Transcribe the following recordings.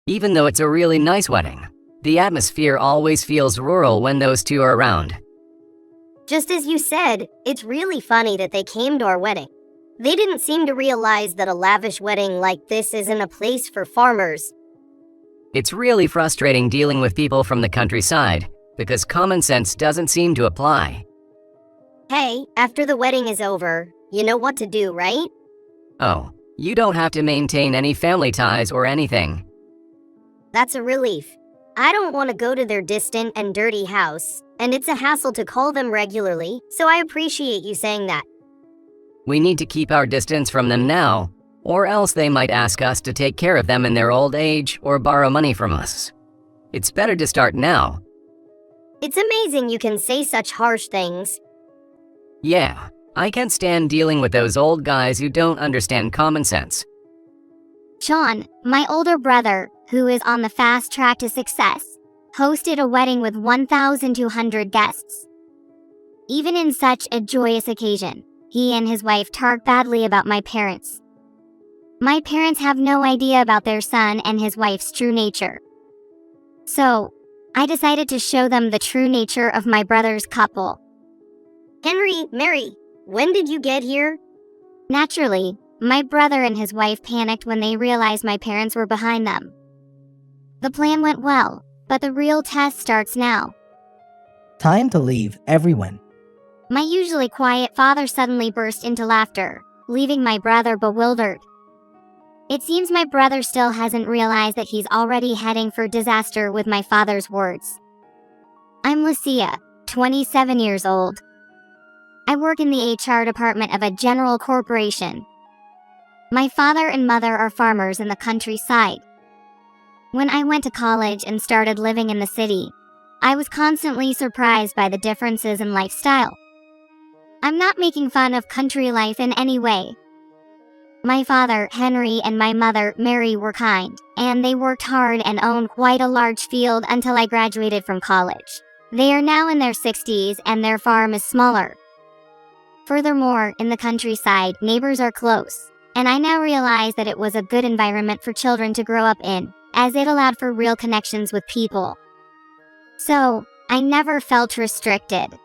Even though it's a really nice wedding, the atmosphere always feels rural when those two are around. Just as you said, it's really funny that they came to our wedding. They didn't seem to realize that a lavish wedding like this isn't a place for farmers. It's really frustrating dealing with people from the countryside because common sense doesn't seem to apply. Hey, after the wedding is over, you know what to do, right? Oh, you don't have to maintain any family ties or anything. That's a relief. I don't want to go to their distant and dirty house, and it's a hassle to call them regularly, so I appreciate you saying that. We need to keep our distance from them now, or else they might ask us to take care of them in their old age or borrow money from us. It's better to start now. It's amazing you can say such harsh things. Yeah, I can't stand dealing with those old guys who don't understand common sense. Sean, my older brother, who is on the fast track to success, hosted a wedding with 1,200 guests. Even in such a joyous occasion, he and his wife talk badly about my parents. My parents have no idea about their son and his wife's true nature. So, I decided to show them the true nature of my brother's couple. Henry, Mary, when did you get here? Naturally, my brother and his wife panicked when they realized my parents were behind them. The plan went well, but the real test starts now. Time to leave, everyone. My usually quiet father suddenly burst into laughter, leaving my brother bewildered. It seems my brother still hasn't realized that he's already heading for disaster with my father's words. I'm Lucia, 27 years old. I work in the HR department of a general corporation. My father and mother are farmers in the countryside. When I went to college and started living in the city, I was constantly surprised by the differences in lifestyle. I'm not making fun of country life in any way. My father, Henry, and my mother, Mary, were kind, and they worked hard and owned quite a large field until I graduated from college. They are now in their 60s and their farm is smaller. Furthermore, in the countryside, neighbors are close, and I now realize that it was a good environment for children to grow up in, as it allowed for real connections with people. So, I never felt restricted.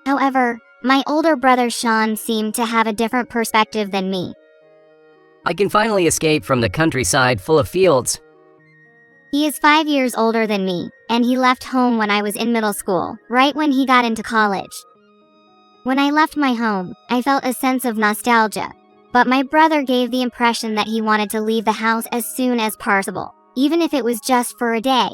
However, my older brother Sean seemed to have a different perspective than me. I can finally escape from the countryside full of fields. He is 5 years older than me, and he left home when I was in middle school, right when he got into college. When I left my home, I felt a sense of nostalgia, but my brother gave the impression that he wanted to leave the house as soon as possible, even if it was just for a day.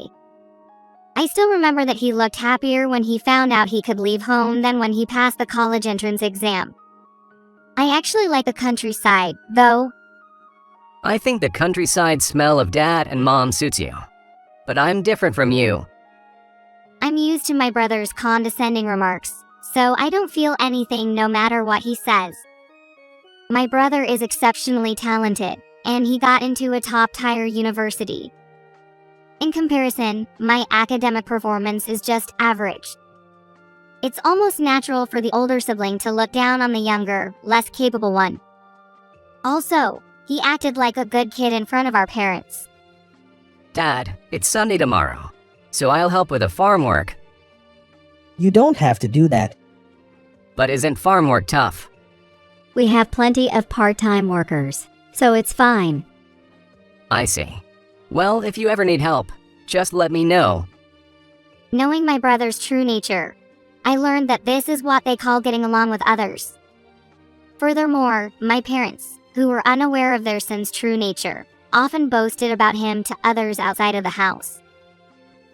I still remember that he looked happier when he found out he could leave home than when he passed the college entrance exam. I actually like the countryside, though. I think the countryside smell of dad and mom suits you. But I'm different from you. I'm used to my brother's condescending remarks, so I don't feel anything no matter what he says. My brother is exceptionally talented, and he got into a top-tier university. In comparison, my academic performance is just average. It's almost natural for the older sibling to look down on the younger, less capable one. Also, he acted like a good kid in front of our parents. Dad, it's Sunday tomorrow, so I'll help with the farm work. You don't have to do that. But isn't farm work tough? We have plenty of part-time workers, so it's fine. I see. Well, if you ever need help, just let me know. Knowing my brother's true nature, I learned that this is what they call getting along with others. Furthermore, my parents, who were unaware of their son's true nature, often boasted about him to others outside of the house.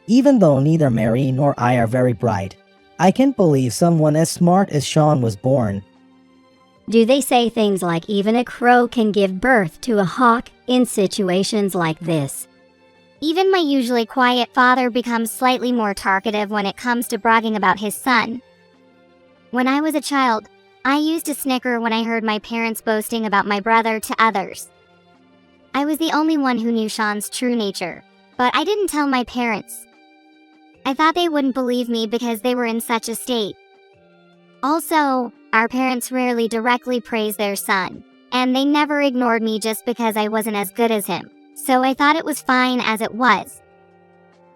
Even though neither Mary nor I are very bright, I can't believe someone as smart as Sean was born. Do they say things like even a crow can give birth to a hawk in situations like this? Even my usually quiet father becomes slightly more talkative when it comes to bragging about his son. When I was a child, I used to snicker when I heard my parents boasting about my brother to others. I was the only one who knew Sean's true nature, but I didn't tell my parents. I thought they wouldn't believe me because they were in such a state. Also, our parents rarely directly praised their son, and they never ignored me just because I wasn't as good as him. so I thought it was fine as it was.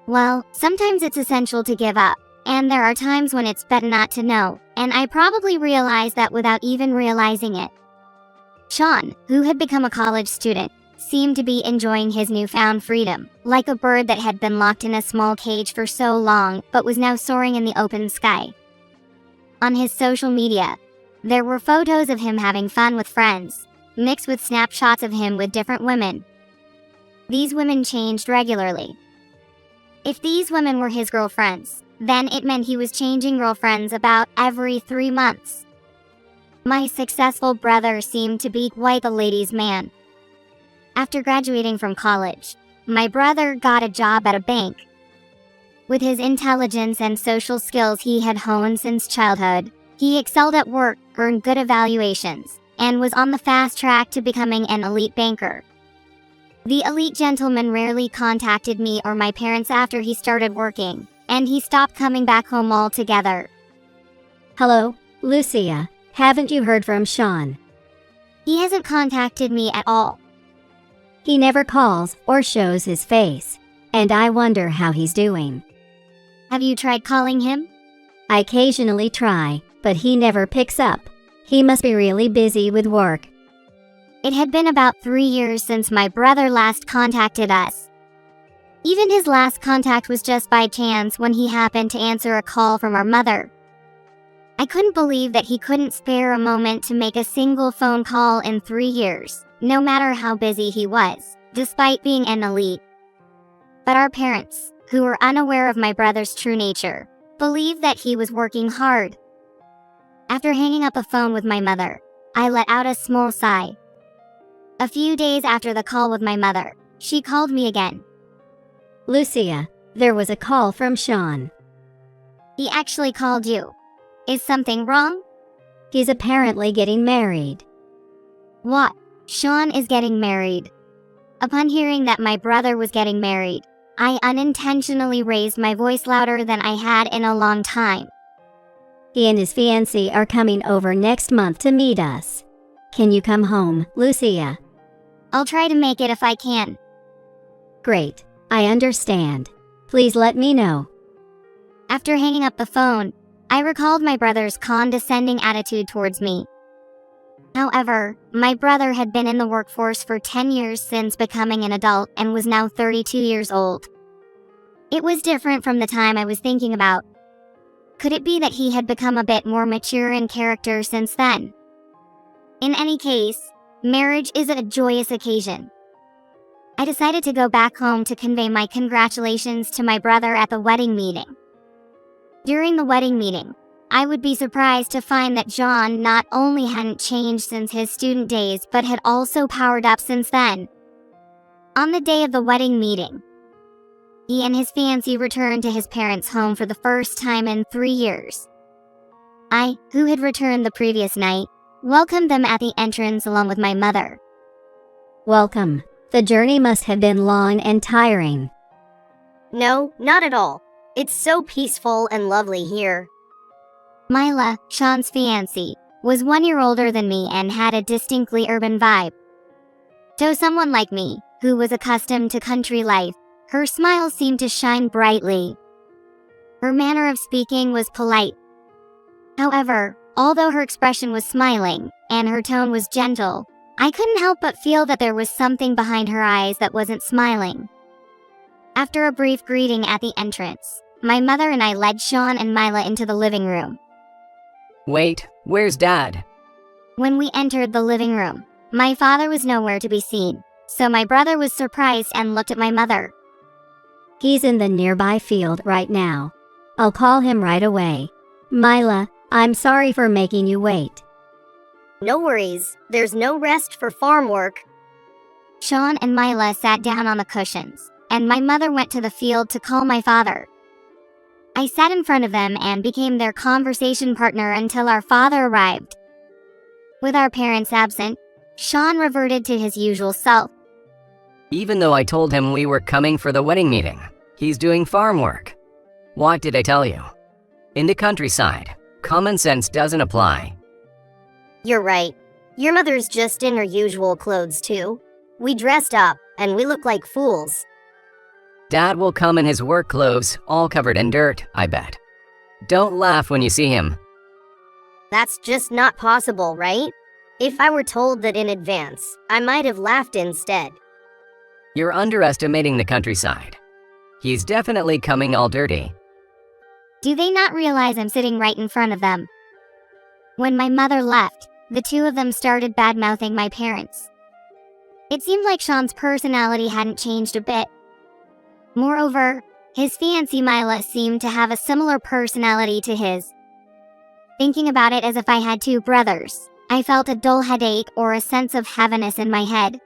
Well, sometimes it's essential to give up, and there are times when it's better not to know, and I probably realized that without even realizing it. Sean, who had become a college student, seemed to be enjoying his newfound freedom, like a bird that had been locked in a small cage for so long but was now soaring in the open sky. On his social media, there were photos of him having fun with friends, mixed with snapshots of him with different women. These women changed regularly. If these women were his girlfriends, then it meant he was changing girlfriends about every 3 months. My successful brother seemed to be quite the ladies' man. After graduating from college, my brother got a job at a bank. With his intelligence and social skills he had honed since childhood, he excelled at work, earned good evaluations, and was on the fast track to becoming an elite banker. The elite gentleman rarely contacted me or my parents after he started working, and he stopped coming back home altogether. Hello, Lucia. Haven't you heard from Sean? He hasn't contacted me at all. He never calls or shows his face, and I wonder how he's doing. Have you tried calling him? I occasionally try, but he never picks up. He must be really busy with work. It had been about 3 years since my brother last contacted us. Even his last contact was just by chance when he happened to answer a call from our mother. I couldn't believe that he couldn't spare a moment to make a single phone call in 3 years, no matter how busy he was, despite being an elite. But our parents, who were unaware of my brother's true nature, believed that he was working hard. After hanging up the phone with my mother, I let out a small sigh. A few days after the call with my mother, she called me again. Lucia, there was a call from Sean. He actually called you. Is something wrong? He's apparently getting married. What? Sean is getting married. Upon hearing that my brother was getting married, I unintentionally raised my voice louder than I had in a long time. He and his fiancée are coming over next month to meet us. Can you come home, Lucia? I'll try to make it if I can. Great, I understand. Please let me know. After hanging up the phone, I recalled my brother's condescending attitude towards me. However, my brother had been in the workforce for 10 years since becoming an adult and was now 32 years old. It was different from the time I was thinking about. Could it be that he had become a bit more mature in character since then? In any case, marriage is a joyous occasion. I decided to go back home to convey my congratulations to my brother at the wedding meeting. During the wedding meeting, I would be surprised to find that John not only hadn't changed since his student days but had also powered up since then. On the day of the wedding meeting, he and his fiancée returned to his parents' home for the first time in 3 years. I, who had returned the previous night, welcomed them at the entrance along with my mother. Welcome. The journey must have been long and tiring. No, not at all. It's so peaceful and lovely here. Mila, Sean's fiancée, was 1 year older than me and had a distinctly urban vibe. To someone like me, who was accustomed to country life, her smile seemed to shine brightly. Her manner of speaking was polite. However, although her expression was smiling, and her tone was gentle, I couldn't help but feel that there was something behind her eyes that wasn't smiling. After a brief greeting at the entrance, my mother and I led Sean and Mila into the living room. Wait, where's Dad? When we entered the living room, my father was nowhere to be seen, so my brother was surprised and looked at my mother. He's in the nearby field right now. I'll call him right away. Mila, I'm sorry for making you wait. No worries, there's no rest for farm work. Sean and Mila sat down on the cushions, and my mother went to the field to call my father. I sat in front of them and became their conversation partner until our father arrived. With our parents absent, Sean reverted to his usual self. Even though I told him we were coming for the wedding meeting, he's doing farm work. What did I tell you? In the countryside, common sense doesn't apply. You're right. Your mother's just in her usual clothes too. We dressed up, and we look like fools. Dad will come in his work clothes, all covered in dirt, I bet. Don't laugh when you see him. That's just not possible, right? If I were told that in advance, I might have laughed instead. You're underestimating the countryside. He's definitely coming all dirty. Do they not realize I'm sitting right in front of them? When my mother left, the two of them started bad-mouthing my parents. It seemed like Sean's personality hadn't changed a bit. Moreover, his fiancée Mila seemed to have a similar personality to his. Thinking about it as if I had two brothers, I felt a dull headache or a sense of heaviness in my head.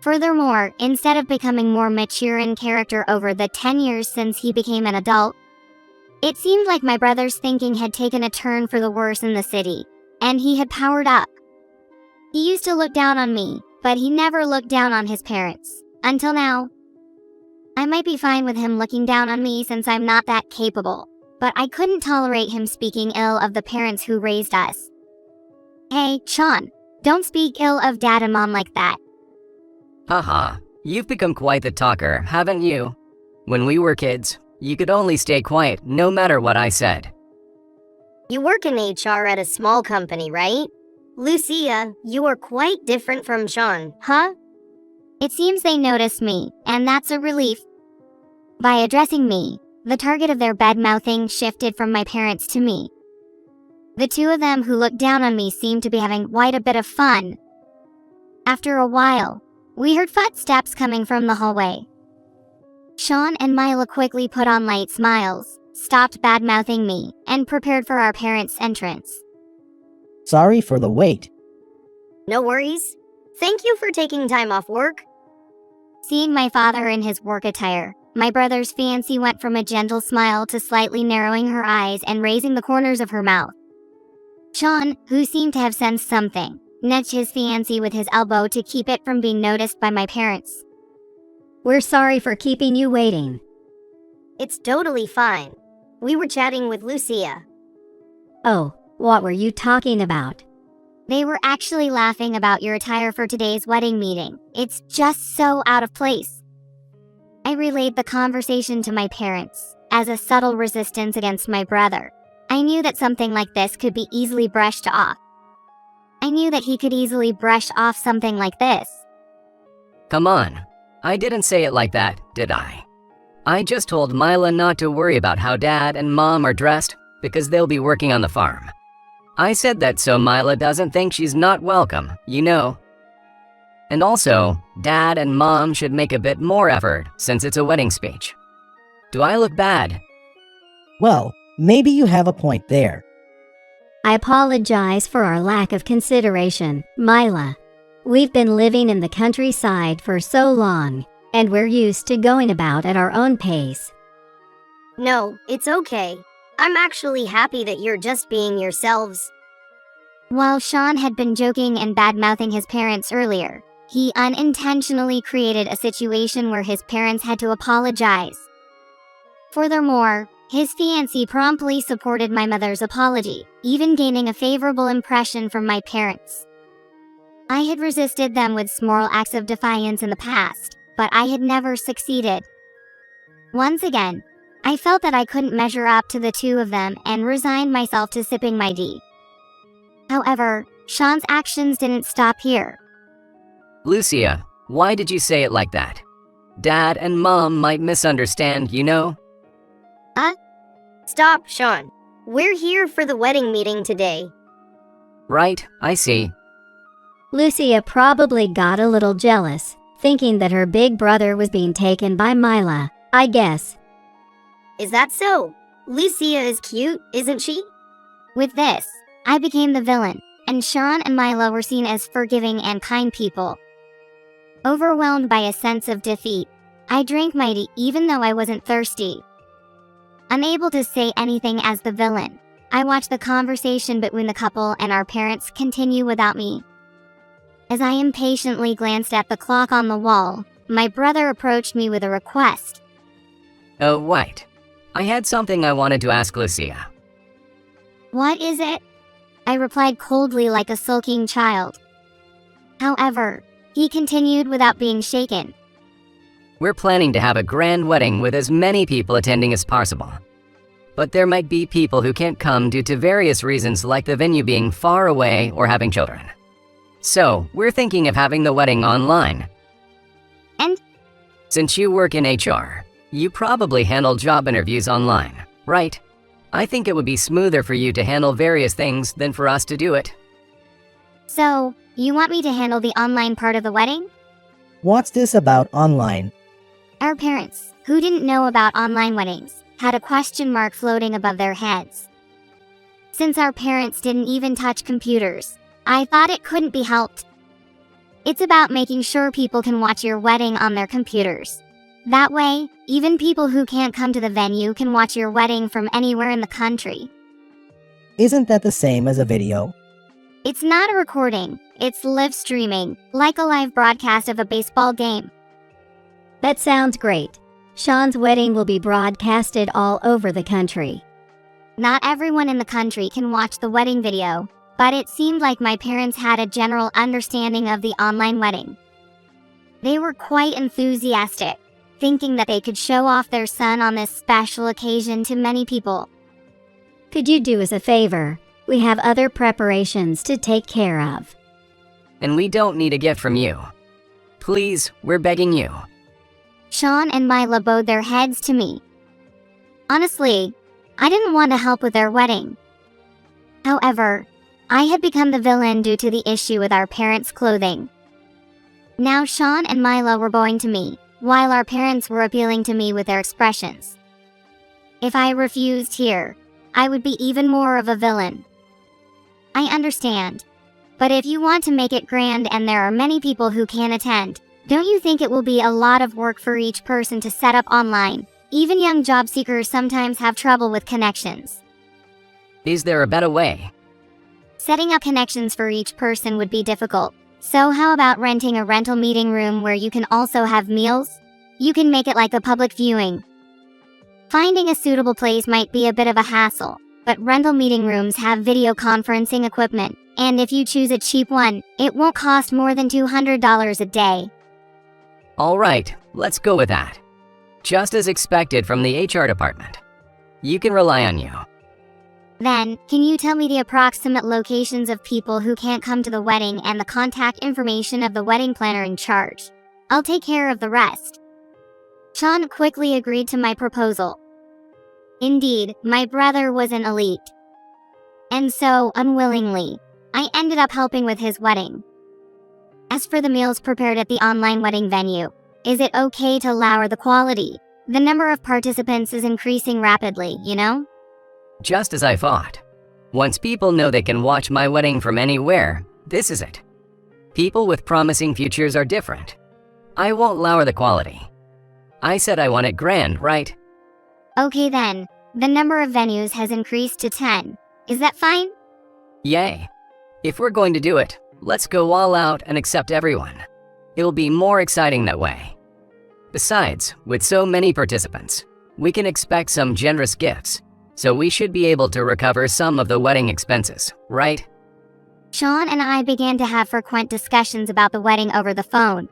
Furthermore, instead of becoming more mature in character over the 10 years since he became an adult, it seemed like my brother's thinking had taken a turn for the worse in the city, and he had powered up. He used to look down on me, but he never looked down on his parents. Until now. I might be fine with him looking down on me since I'm not that capable, but I couldn't tolerate him speaking ill of the parents who raised us. Hey, Sean, don't speak ill of Dad and Mom like that. Haha, you've become quite the talker, haven't you? When we were kids, you could only stay quiet no matter what I said. You work in HR at a small company, right? Lucia, you are quite different from Sean, huh? It seems they noticed me, and that's a relief. By addressing me, the target of their bad-mouthing shifted from my parents to me. The two of them who looked down on me seemed to be having quite a bit of fun. After a while, we heard footsteps coming from the hallway. Sean and Mila quickly put on light smiles, stopped bad-mouthing me, and prepared for our parents' entrance. Sorry for the wait. No worries. Thank you for taking time off work. Seeing my father in his work attire, my brother's fiancée went from a gentle smile to slightly narrowing her eyes and raising the corners of her mouth. Sean, who seemed to have sensed something, nudged his fiancée with his elbow to keep it from being noticed by my parents. We're sorry for keeping you waiting. It's totally fine. We were chatting with Lucia. Oh, what were you talking about? They were actually laughing about your attire for today's wedding meeting. It's just so out of place. I relayed the conversation to my parents, as a subtle resistance against my brother. I knew that something like this could be easily brushed off. I knew that he could easily brush off something like this. Come on. I didn't say it like that, did I? I just told Mila not to worry about how Dad and Mom are dressed because they'll be working on the farm. I said that so Mila doesn't think she's not welcome, you know. And also, Dad and Mom should make a bit more effort since it's a wedding speech. Do I look bad? Well, maybe you have a point there. I apologize for our lack of consideration, Mila. We've been living in the countryside for so long, and we're used to going about at our own pace. No, it's okay. I'm actually happy that you're just being yourselves. While Sean had been joking and bad-mouthing his parents earlier, he unintentionally created a situation where his parents had to apologize. Furthermore, his fiancée promptly supported my mother's apology, even gaining a favorable impression from my parents. I had resisted them with small acts of defiance in the past, but I had never succeeded. Once again, I felt that I couldn't measure up to the two of them and resigned myself to sipping my tea. However, Sean's actions didn't stop here. Lucia, why did you say it like that? Dad and Mom might misunderstand, you know? Stop, Sean. We're here for the wedding meeting today. Right, I see. Lucia probably got a little jealous, thinking that her big brother was being taken by Mila, I guess. Is that so? Lucia is cute, isn't she? With this, I became the villain, and Sean and Mila were seen as forgiving and kind people. Overwhelmed by a sense of defeat, I drank my tea even though I wasn't thirsty. Unable to say anything as the villain, I watched the conversation between the couple and our parents continue without me. As I impatiently glanced at the clock on the wall, my brother approached me with a request. Oh, wait. I had something I wanted to ask Lucia. What is it? I replied coldly like a sulking child. However, He continued without being shaken. We're planning to have a grand wedding with as many people attending as possible. But there might be people who can't come due to various reasons like the venue being far away or having children. So, we're thinking of having the wedding online. And? Since you work in HR, you probably handle job interviews online, right? I think it would be smoother for you to handle various things than for us to do it. So, you want me to handle the online part of the wedding? What's this about online? Our parents, who didn't know about online weddings, had a question mark floating above their heads. Since our parents didn't even touch computers, I thought it couldn't be helped. It's about making sure people can watch your wedding on their computers. That way, even people who can't come to the venue can watch your wedding from anywhere in the country. Isn't that the same as a video? It's not a recording, it's live streaming, like a live broadcast of a baseball game. That sounds great. Sean's wedding will be broadcasted all over the country. Not everyone in the country can watch the wedding video, but it seemed like my parents had a general understanding of the online wedding. They were quite enthusiastic, thinking that they could show off their son on this special occasion to many people. Could you do us a favor? We have other preparations to take care of. And we don't need a gift from you. Please, we're begging you. Sean and Mila bowed their heads to me. Honestly, I didn't want to help with their wedding. However, I had become the villain due to the issue with our parents' clothing. Now Sean and Mila were bowing to me, while our parents were appealing to me with their expressions. If I refused here, I would be even more of a villain. I understand. But if you want to make it grand and there are many people who can attend, don't you think it will be a lot of work for each person to set up online? Even young job seekers sometimes have trouble with connections. Is there a better way? Setting up connections for each person would be difficult. So how about renting a rental meeting room where you can also have meals? You can make it like a public viewing. Finding a suitable place might be a bit of a hassle, but rental meeting rooms have video conferencing equipment, and if you choose a cheap one, it won't cost more than $200 a day. All right, let's go with that. Just as expected from the HR department. You can rely on you. Then, can you tell me the approximate locations of people who can't come to the wedding and the contact information of the wedding planner in charge? I'll take care of the rest. Sean quickly agreed to my proposal. Indeed, my brother was an elite. And so, unwillingly, I ended up helping with his wedding. As for the meals prepared at the online wedding venue, is it okay to lower the quality? The number of participants is increasing rapidly, you know? Just as I thought. Once people know they can watch my wedding from anywhere, this is it. People with promising futures are different. I won't lower the quality. I said I want it grand, right? Okay then, the number of venues has increased to 10. Is that fine? Yay. If we're going to do it, let's go all out and accept everyone. It'll be more exciting that way. Besides, with so many participants, we can expect some generous gifts, so we should be able to recover some of the wedding expenses, right? Sean and I began to have frequent discussions about the wedding over the phone.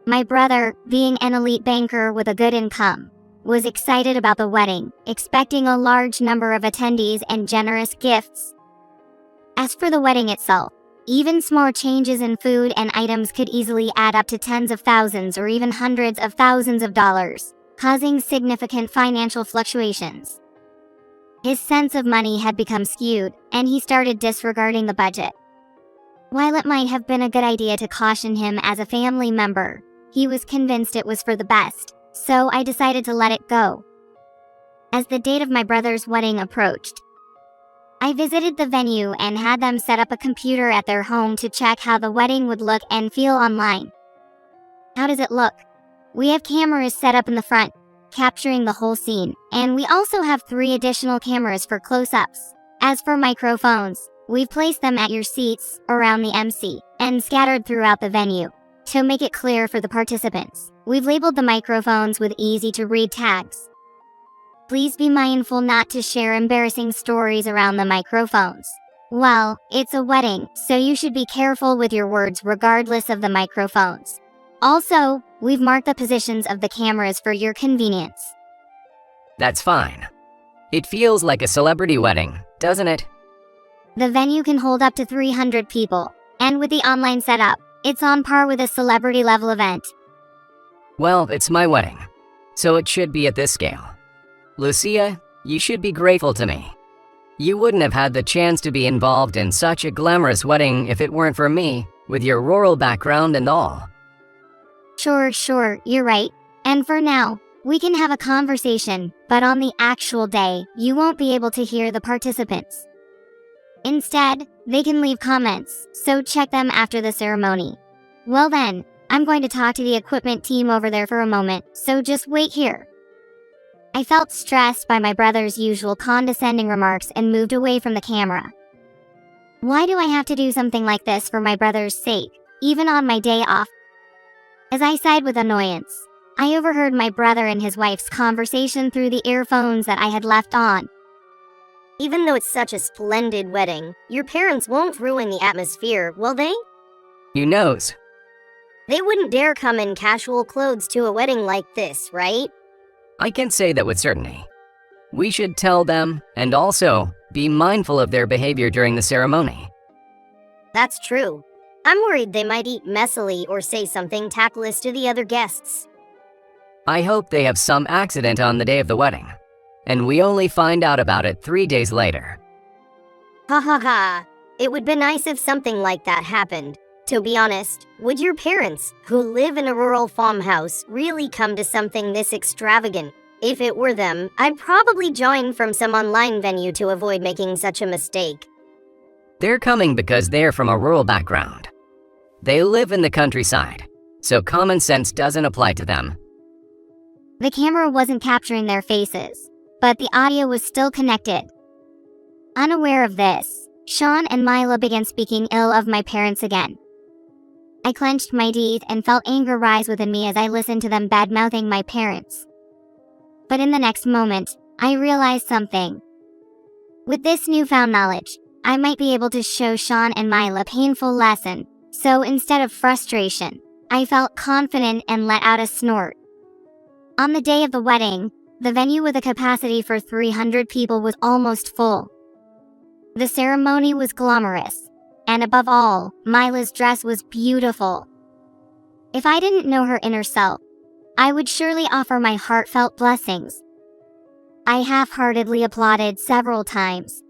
My brother, being an elite banker with a good income, was excited about the wedding, expecting a large number of attendees and generous gifts. As for the wedding itself, even small changes in food and items could easily add up to tens of thousands or even hundreds of thousands of dollars, causing significant financial fluctuations. His sense of money had become skewed, and he started disregarding the budget. While it might have been a good idea to caution him as a family member, he was convinced it was for the best, so I decided to let it go. As the date of my brother's wedding approached, I visited the venue and had them set up a computer at their home to check how the wedding would look and feel online. How does it look? We have cameras set up in the front, capturing the whole scene, and we also have 3 additional cameras for close-ups. As for microphones, we've placed them at your seats, around the MC, and scattered throughout the venue. To make it clear for the participants, we've labeled the microphones with easy-to-read tags. Please be mindful not to share embarrassing stories around the microphones. Well, it's a wedding, so you should be careful with your words regardless of the microphones. Also, we've marked the positions of the cameras for your convenience. That's fine. It feels like a celebrity wedding, doesn't it? The venue can hold up to 300 people, and with the online setup, it's on par with a celebrity level event. Well, it's my wedding, so it should be at this scale. Lucia, you should be grateful to me. You wouldn't have had the chance to be involved in such a glamorous wedding if it weren't for me, with your rural background and all. Sure, you're right. And for now, we can have a conversation, but on the actual day, you won't be able to hear the participants. Instead, they can leave comments, so check them after the ceremony. Well then, I'm going to talk to the equipment team over there for a moment, so just wait here. I felt stressed by my brother's usual condescending remarks and moved away from the camera. Why do I have to do something like this for my brother's sake, even on my day off? As I sighed with annoyance, I overheard my brother and his wife's conversation through the earphones that I had left on. Even though it's such a splendid wedding, your parents won't ruin the atmosphere, will they? You knows. They wouldn't dare come in casual clothes to a wedding like this, right? I can say that with certainty. We should tell them, and also be mindful of their behavior during the ceremony. That's true. I'm worried they might eat messily or say something tactless to the other guests. I hope they have some accident on the day of the wedding, and we only find out about it 3 days later. Ha ha ha. It would be nice if something like that happened. To be honest, would your parents, who live in a rural farmhouse, really come to something this extravagant? If it were them, I'd probably join from some online venue to avoid making such a mistake. They're coming because they're from a rural background. They live in the countryside, so common sense doesn't apply to them. The camera wasn't capturing their faces, but the audio was still connected. Unaware of this, Sean and Mila began speaking ill of my parents again. I clenched my teeth and felt anger rise within me as I listened to them bad-mouthing my parents. But in the next moment, I realized something. With this newfound knowledge, I might be able to show Sean and Mila a painful lesson, so instead of frustration, I felt confident and let out a snort. On the day of the wedding, the venue with a capacity for 300 people was almost full. The ceremony was glamorous, and above all, Mila's dress was beautiful. If I didn't know her inner self, I would surely offer my heartfelt blessings. I half-heartedly applauded several times.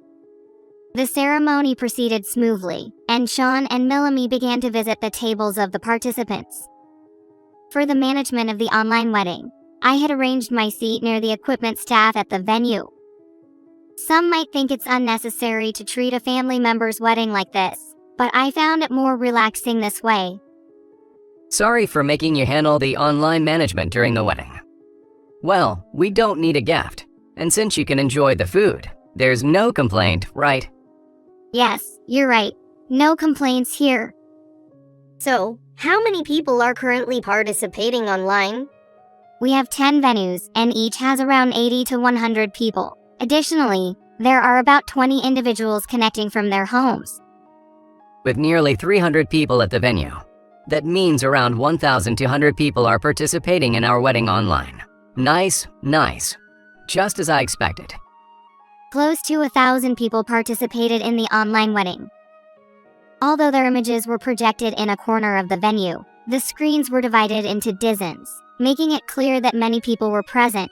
The ceremony proceeded smoothly, and Sean and Milami began to visit the tables of the participants. For the management of the online wedding, I had arranged my seat near the equipment staff at the venue. Some might think it's unnecessary to treat a family member's wedding like this, but I found it more relaxing this way. Sorry for making you handle the online management during the wedding. Well, we don't need a gift, and since you can enjoy the food, there's no complaint, right? Yes, you're right. No complaints here. So, how many people are currently participating online? We have 10 venues, and each has around 80 to 100 people. Additionally, there are about 20 individuals connecting from their homes. With nearly 300 people at the venue, that means around 1,200 people are participating in our wedding online. Nice. Just as I expected. Close to 1,000 people participated in the online wedding. Although their images were projected in a corner of the venue, the screens were divided into dozens, making it clear that many people were present,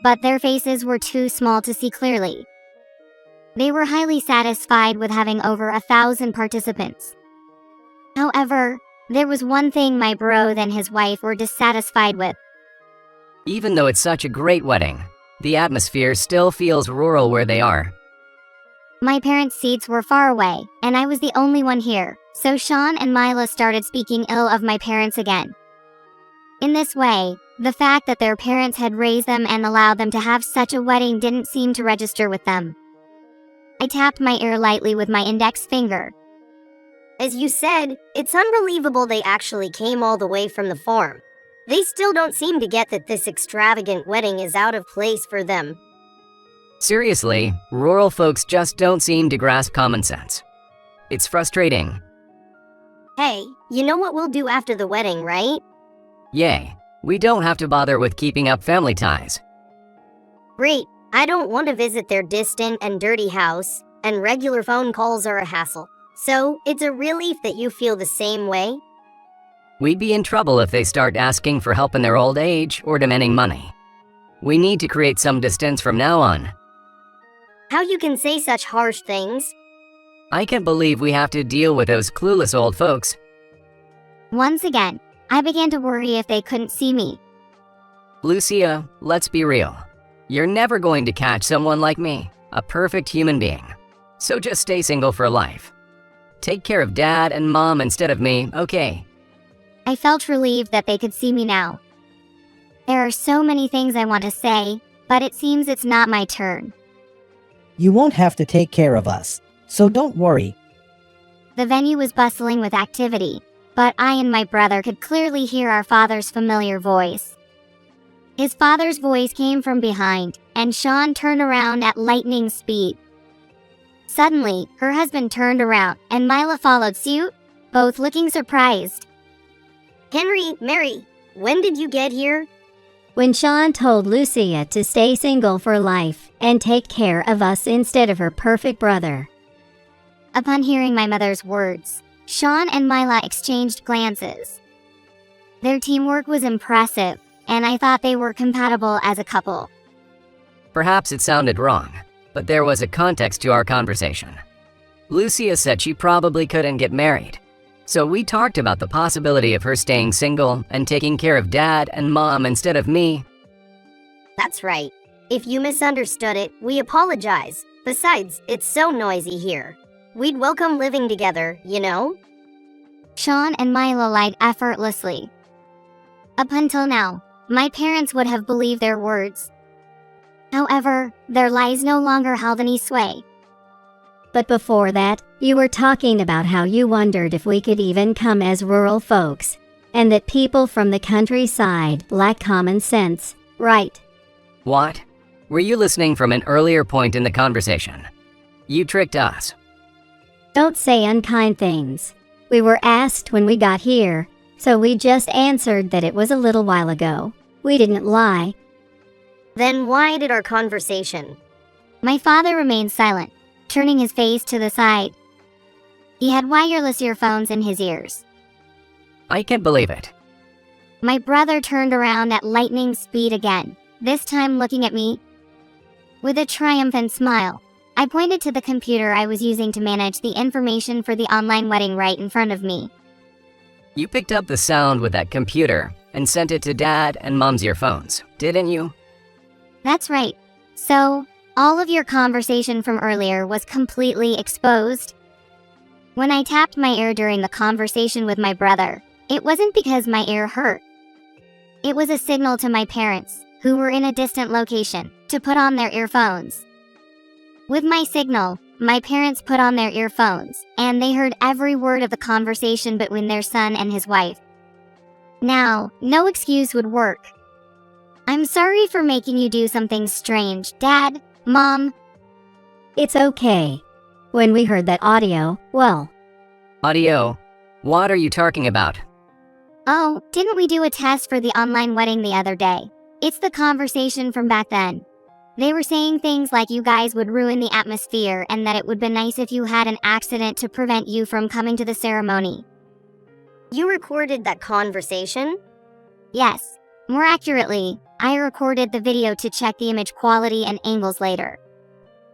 but their faces were too small to see clearly. They were highly satisfied with having over 1,000 participants. However, there was one thing my bro and his wife were dissatisfied with. Even though it's such a great wedding, the atmosphere still feels rural where they are. My parents' seats were far away, and I was the only one here, so Sean and Mila started speaking ill of my parents again. In this way, the fact that their parents had raised them and allowed them to have such a wedding didn't seem to register with them. I tapped my ear lightly with my index finger. As you said, it's unbelievable they actually came all the way from the farm. They still don't seem to get that this extravagant wedding is out of place for them. Seriously, rural folks just don't seem to grasp common sense. It's frustrating. Hey, you know what we'll do after the wedding, right? Yay, we don't have to bother with keeping up family ties. Great. I don't want to visit their distant and dirty house, and regular phone calls are a hassle. So, it's a relief that you feel the same way. We'd be in trouble if they start asking for help in their old age or demanding money. We need to create some distance from now on. How you can say such harsh things? I can't believe we have to deal with those clueless old folks. Once again, I began to worry if they couldn't see me. Lucia, let's be real. You're never going to catch someone like me, a perfect human being. So just stay single for life. Take care of Dad and Mom instead of me, okay? I felt relieved that they could see me now. There are so many things I want to say, but it seems it's not my turn. You won't have to take care of us, so don't worry. The venue was bustling with activity, but I and my brother could clearly hear our father's familiar voice. His father's voice came from behind, and Sean turned around at lightning speed. Suddenly, her husband turned around, and Mila followed suit, both looking surprised. Henry, Mary, when did you get here? When Sean told Lucia to stay single for life and take care of us instead of her perfect brother. Upon hearing my mother's words, Sean and Mila exchanged glances. Their teamwork was impressive, and I thought they were compatible as a couple. Perhaps it sounded wrong, but there was a context to our conversation. Lucia said she probably couldn't get married, so we talked about the possibility of her staying single and taking care of Dad and Mom instead of me. That's right. If you misunderstood it, we apologize. Besides, it's so noisy here. We'd welcome living together, you know? Sean and Mila lied effortlessly. Up until now, my parents would have believed their words. However, their lies no longer held any sway. But before that, you were talking about how you wondered if we could even come as rural folks, and that people from the countryside lack common sense, right? What? Were you listening from an earlier point in the conversation? You tricked us. Don't say unkind things. We were asked when we got here, so we just answered that it was a little while ago. We didn't lie. Then why did our conversation? My father remained silent, turning his face to the side. He had wireless earphones in his ears. I can't believe it. My brother turned around at lightning speed again, this time looking at me. With a triumphant smile, I pointed to the computer I was using to manage the information for the online wedding right in front of me. You picked up the sound with that computer and sent it to Dad and Mom's earphones, didn't you? That's right. So, all of your conversation from earlier was completely exposed. When I tapped my ear during the conversation with my brother, it wasn't because my ear hurt. It was a signal to my parents, who were in a distant location, to put on their earphones. With my signal, my parents put on their earphones, and they heard every word of the conversation between their son and his wife. Now, no excuse would work. I'm sorry for making you do something strange, Dad, Mom. It's okay. When we heard that audio, well... Audio? What are you talking about? Oh, didn't we do a test for the online wedding the other day? It's the conversation from back then. They were saying things like you guys would ruin the atmosphere and that it would be nice if you had an accident to prevent you from coming to the ceremony. You recorded that conversation? Yes. More accurately, I recorded the video to check the image quality and angles later.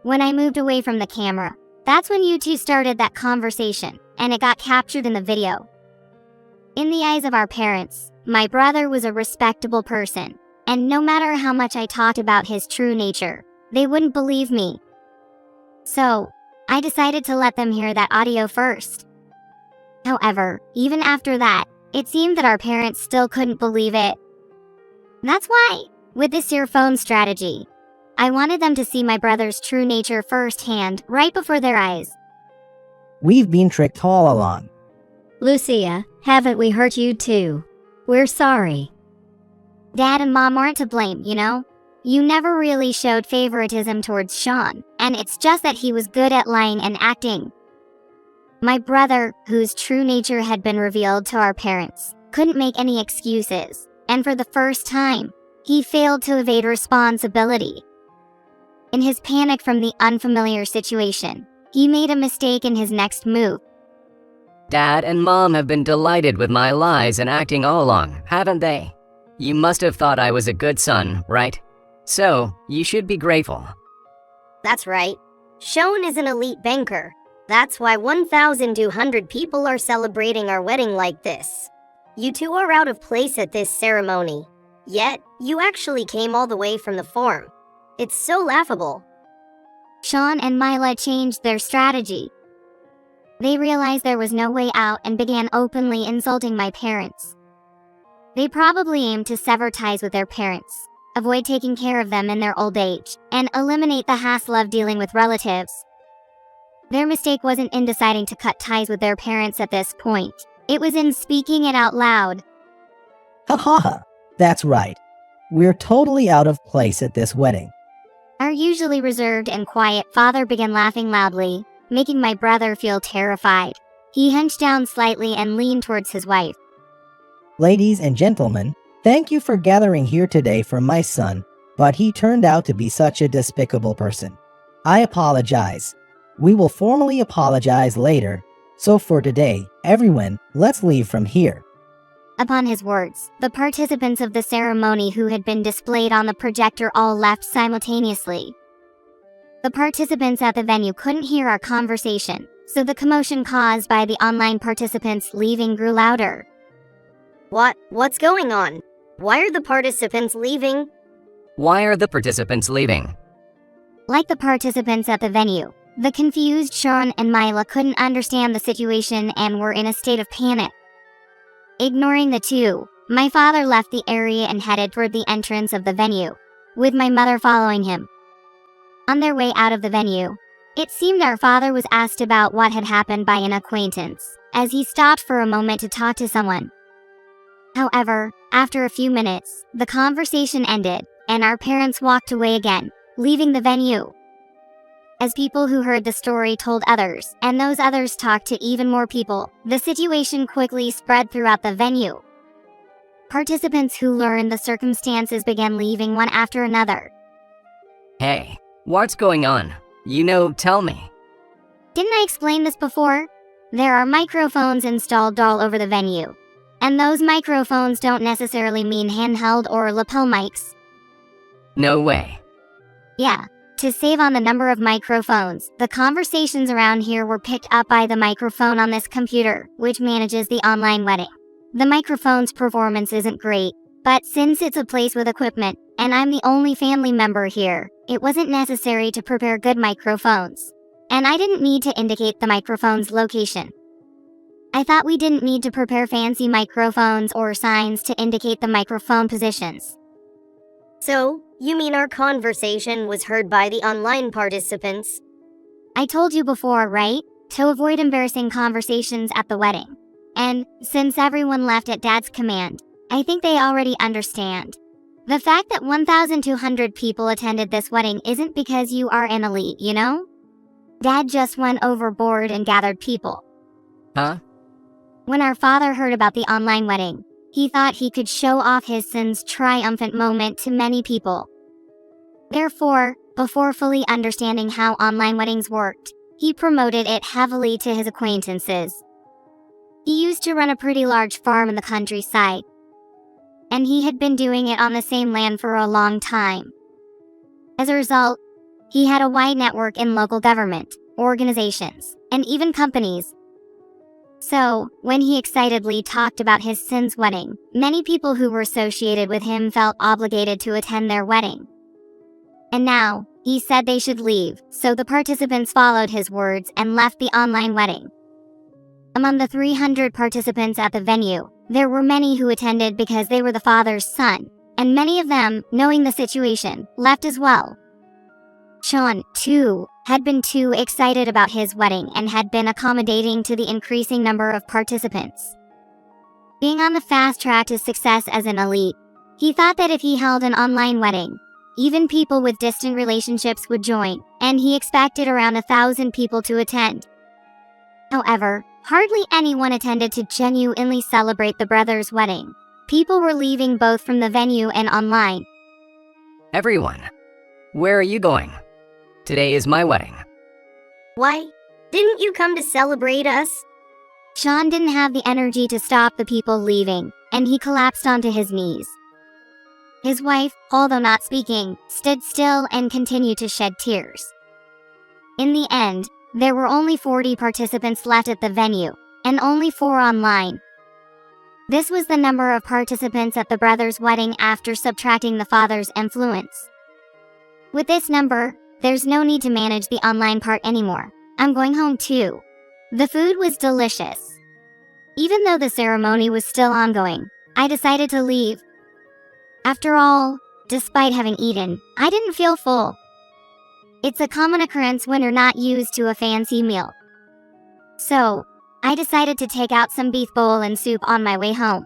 When I moved away from the camera, that's when you two started that conversation, and it got captured in the video. In the eyes of our parents, my brother was a respectable person, and no matter how much I talked about his true nature, they wouldn't believe me. So, I decided to let them hear that audio first. However, even after that, it seemed that our parents still couldn't believe it. That's why, with this earphone strategy, I wanted them to see my brother's true nature firsthand, right before their eyes. We've been tricked all along. Lucia, haven't we hurt you too? We're sorry. Dad and Mom aren't to blame, you know? You never really showed favoritism towards Sean, and it's just that he was good at lying and acting. My brother, whose true nature had been revealed to our parents, couldn't make any excuses, and for the first time, he failed to evade responsibility. In his panic from the unfamiliar situation, he made a mistake in his next move. Dad and Mom have been delighted with my lies and acting all along, haven't they? You must have thought I was a good son, right? So, you should be grateful. That's right. Sean is an elite banker. That's why 1,200 people are celebrating our wedding like this. You two are out of place at this ceremony. Yet, you actually came all the way from the farm. It's so laughable. Sean and Mila changed their strategy. They realized there was no way out and began openly insulting my parents. They probably aimed to sever ties with their parents, avoid taking care of them in their old age, and eliminate the hassle of dealing with relatives. Their mistake wasn't in deciding to cut ties with their parents at this point. It was in speaking it out loud. Ha ha ha. That's right. We're totally out of place at this wedding. Our usually reserved and quiet father began laughing loudly, making my brother feel terrified. He hunched down slightly and leaned towards his wife. Ladies and gentlemen, thank you for gathering here today for my son, but he turned out to be such a despicable person. I apologize. We will formally apologize later. So for today, everyone, let's leave from here. Upon his words, the participants of the ceremony who had been displayed on the projector all left simultaneously. The participants at the venue couldn't hear our conversation, so the commotion caused by the online participants leaving grew louder. What's going on? Why are the participants leaving? Why are the participants leaving? Like the participants at the venue, the confused Sean and Mila couldn't understand the situation and were in a state of panic. Ignoring the two, my father left the area and headed toward the entrance of the venue, with my mother following him. On their way out of the venue, it seemed our father was asked about what had happened by an acquaintance, as he stopped for a moment to talk to someone. However, after a few minutes, the conversation ended, and our parents walked away again, leaving the venue. As people who heard the story told others, and those others talked to even more people, the situation quickly spread throughout the venue. Participants who learned the circumstances began leaving one after another. Hey, what's going on? Tell me. Didn't I explain this before? There are microphones installed all over the venue. And those microphones don't necessarily mean handheld or lapel mics. No way. Yeah. To save on the number of microphones, the conversations around here were picked up by the microphone on this computer, which manages the online wedding. The microphone's performance isn't great, but since it's a place with equipment, and I'm the only family member here, it wasn't necessary to prepare good microphones. And I didn't need to indicate the microphone's location. I thought we didn't need to prepare fancy microphones or signs to indicate the microphone positions. So, you mean our conversation was heard by the online participants? I told you before, right? To avoid embarrassing conversations at the wedding. And, since everyone left at Dad's command, I think they already understand. The fact that 1,200 people attended this wedding isn't because you are an elite, you know? Dad just went overboard and gathered people. Huh? When our father heard about the online wedding, he thought he could show off his son's triumphant moment to many people. Therefore, before fully understanding how online weddings worked, he promoted it heavily to his acquaintances. He used to run a pretty large farm in the countryside, and he had been doing it on the same land for a long time. As a result, he had a wide network in local government, organizations, and even companies. So, when he excitedly talked about his son's wedding, many people who were associated with him felt obligated to attend their wedding. And now, he said they should leave, so the participants followed his words and left the online wedding. Among the 300 participants at the venue, there were many who attended because they were the father's son, and many of them, knowing the situation, left as well. Sean, too, had been too excited about his wedding and had been accommodating to the increasing number of participants. Being on the fast track to success as an elite, he thought that if he held an online wedding, Even people with distant relationships would join, and he expected around 1,000 people to attend. However, hardly anyone attended to genuinely celebrate the brothers' wedding. People were leaving both from the venue and online. Everyone, where are you going? Today is my wedding. Why? Didn't you come to celebrate us? Sean didn't have the energy to stop the people leaving, and he collapsed onto his knees. His wife, although not speaking, stood still and continued to shed tears. In the end, there were only 40 participants left at the venue, and only 4 online. This was the number of participants at the brothers' wedding after subtracting the father's influence. With this number, there's no need to manage the online part anymore. I'm going home too. The food was delicious. Even though the ceremony was still ongoing, I decided to leave. After all, despite having eaten, I didn't feel full. It's a common occurrence when you're not used to a fancy meal. So, I decided to take out some beef bowl and soup on my way home.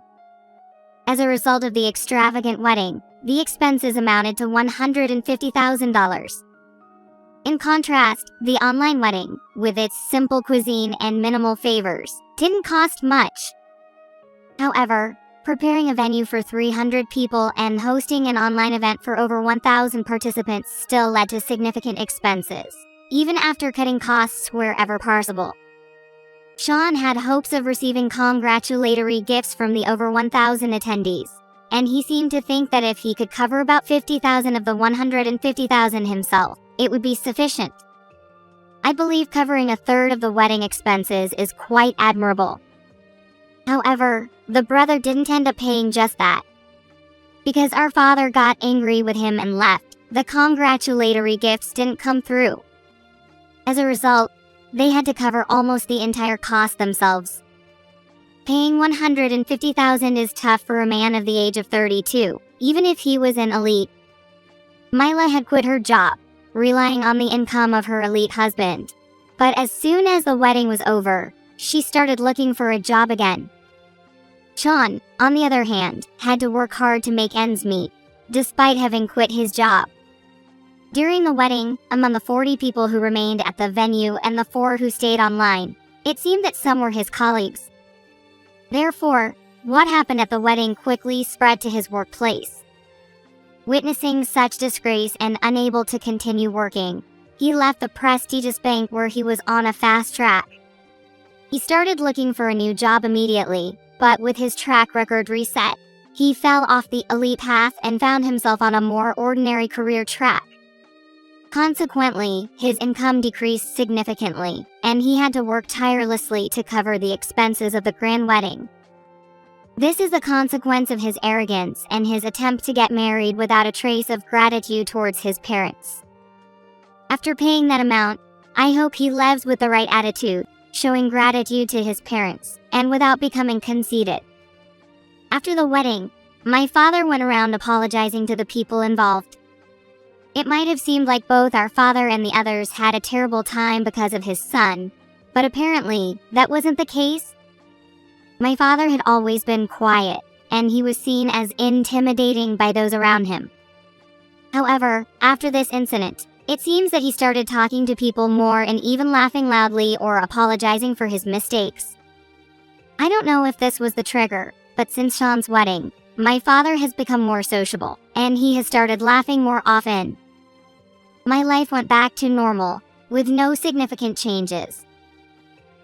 As a result of the extravagant wedding, the expenses amounted to $150,000. In contrast, the online wedding, with its simple cuisine and minimal favors, didn't cost much. However, preparing a venue for 300 people and hosting an online event for over 1,000 participants still led to significant expenses, even after cutting costs wherever possible. Sean had hopes of receiving congratulatory gifts from the over 1,000 attendees, and he seemed to think that if he could cover about 50,000 of the 150,000 himself, it would be sufficient. I believe covering a third of the wedding expenses is quite admirable. However, the brother didn't end up paying just that. Because our father got angry with him and left, the congratulatory gifts didn't come through. As a result, they had to cover almost the entire cost themselves. Paying $150,000 is tough for a man of the age of 32, even if he was an elite. Mila had quit her job, relying on the income of her elite husband. But as soon as the wedding was over, she started looking for a job again. Sean, on the other hand, had to work hard to make ends meet, despite having quit his job. During the wedding, among the 40 people who remained at the venue and the 4 who stayed online, it seemed that some were his colleagues. Therefore, what happened at the wedding quickly spread to his workplace. Witnessing such disgrace and unable to continue working, he left the prestigious bank where he was on a fast track. He started looking for a new job immediately, but with his track record reset, he fell off the elite path and found himself on a more ordinary career track. Consequently, his income decreased significantly, and he had to work tirelessly to cover the expenses of the grand wedding. This is the consequence of his arrogance and his attempt to get married without a trace of gratitude towards his parents. After paying that amount, I hope he lives with the right attitude, showing gratitude to his parents, and without becoming conceited. After the wedding, my father went around apologizing to the people involved. It might have seemed like both our father and the others had a terrible time because of his son, but apparently, that wasn't the case. My father had always been quiet, and he was seen as intimidating by those around him. However, after this incident, it seems that he started talking to people more and even laughing loudly or apologizing for his mistakes. I don't know if this was the trigger, but since Sean's wedding, my father has become more sociable, and he has started laughing more often. My life went back to normal, with no significant changes.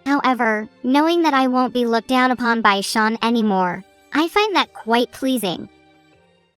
However, knowing that I won't be looked down upon by Sean anymore, I find that quite pleasing.